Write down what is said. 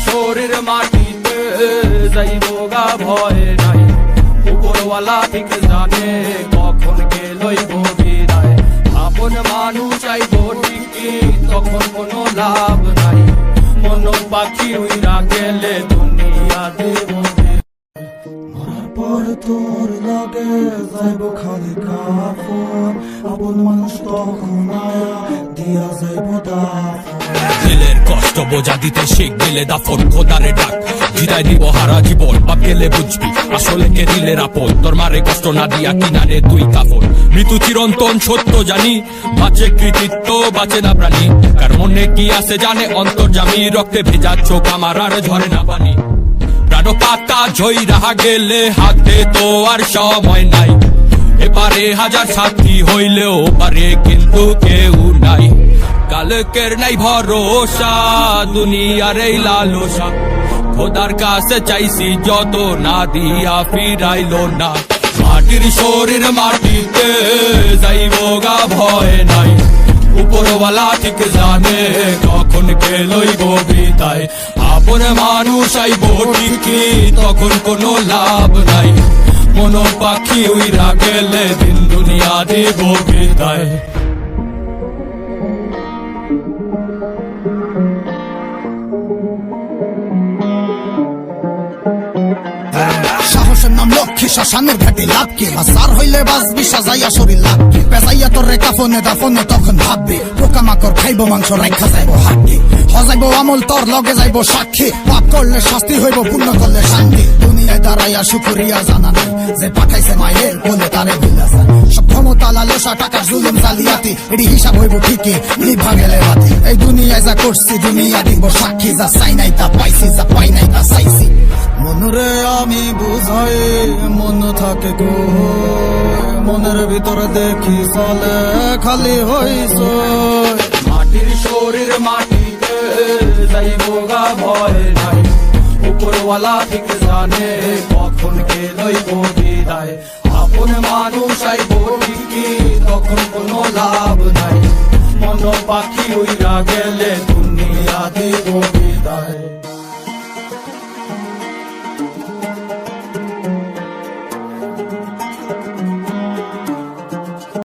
শরীর মাটিতে যাইবগা ভয় নাই, উপরওয়ালা ঠিক জানে কখন কে লইব বিদায়। আপন মানুষ আইব ঠিকই তখন কোনো লাভ নাই, মন পাখি উইরা গেলে দুনিয়া দেব। মরার পর তোর লাগে যাইব খালি কাফন, আপন মানুষ তখন আয়া দিয়া যাইব দাফন। দিলের কষ্ট বোঝা দিতে শিখ দিলে দাফন, খোদারে ডাক বিদায় দিব হারা জীবন। বাপ গেলে বুঝবি আসলে কে দিলের আপন, তোর মারে কষ্ট না দিয়া কিনারে তুই কাফন। মৃত্যু চিরন্তন সত্য জানি, বাঁচে কৃতিত্ব বাঁচে না প্রাণী। কার মনে কি আছে জানে অন্তর্যামী, রক্তে ভেজা চোখ আমার আর ঝরে না পানি। প্রাণ পাতা ঝই রাহা গেলে হাতে তো আর সময় নাই, এপারে হাজার সাথী হইলেও পারে কিন্তু কেউ নাই। কালকের নাই ভরসা দুনিয়ার এই লালসা, খোদার কাছে চাইছি যত না দিয়া ফিরাইলো না। মাটির শরীর মাটিতে যাইবগা ভয় নাই, উপরওয়ালা ঠিক জানে কখন কে লইব বিদায়। আপন মানুষ আইব ঠিকই তখন কোনো লাভ নাই, মন পাখি উইরা গেলে দিন দুনিয়া দেব বিদায়। সাহসের নাম লক্ষ্মী, শ্মশানের ঘাটে লাভ কি? সার হইলে বাঁচবি সাজাইয়া শরীর লাভ কি? পেঁচাইয়া তোর রে কাফনে দাফনে তখন ভাববি, পোকামাকড় খাইব মাংস রাখা যাইব হাড্ডি। হজাইব আমল তোর লগে যাইব সাক্ষী, পাপ করলে শাস্তি হইব পুণ্য করলে শান্তি। দুনিয়ায় দাঁড়াইয়া শুকরিয়া জানা নাই, যে পাঠাইছে মায়ের বলে তারে ভুলা যায়। সব ক্ষমতা লালসা টাকার জুলুম জালিয়াতি, এটি হিসাব হইব ঠিকই নিভা গেলে বাতি। এই দুনিয়ায় যা করছি দুনিয়া দিব সাক্ষী, যা চাই নাই তা পাইছি, যা পাই নাই তা চাইছি। মনরে আমি বুঝাই মন থাকে গো, মনের ভিতরে দেখি চলে খালি হইছ। মাটির শরীর মাটিতে যাইবগা ভয় নাই, উপরওয়ালা ঠিক জানে কখন কে লইব বিদায়। আপন মানুষ আইব ঠিকই তখন কোনো লাভ নাই, মন পাখি উইরা গেলে দুনিয়া দেব বিদায়।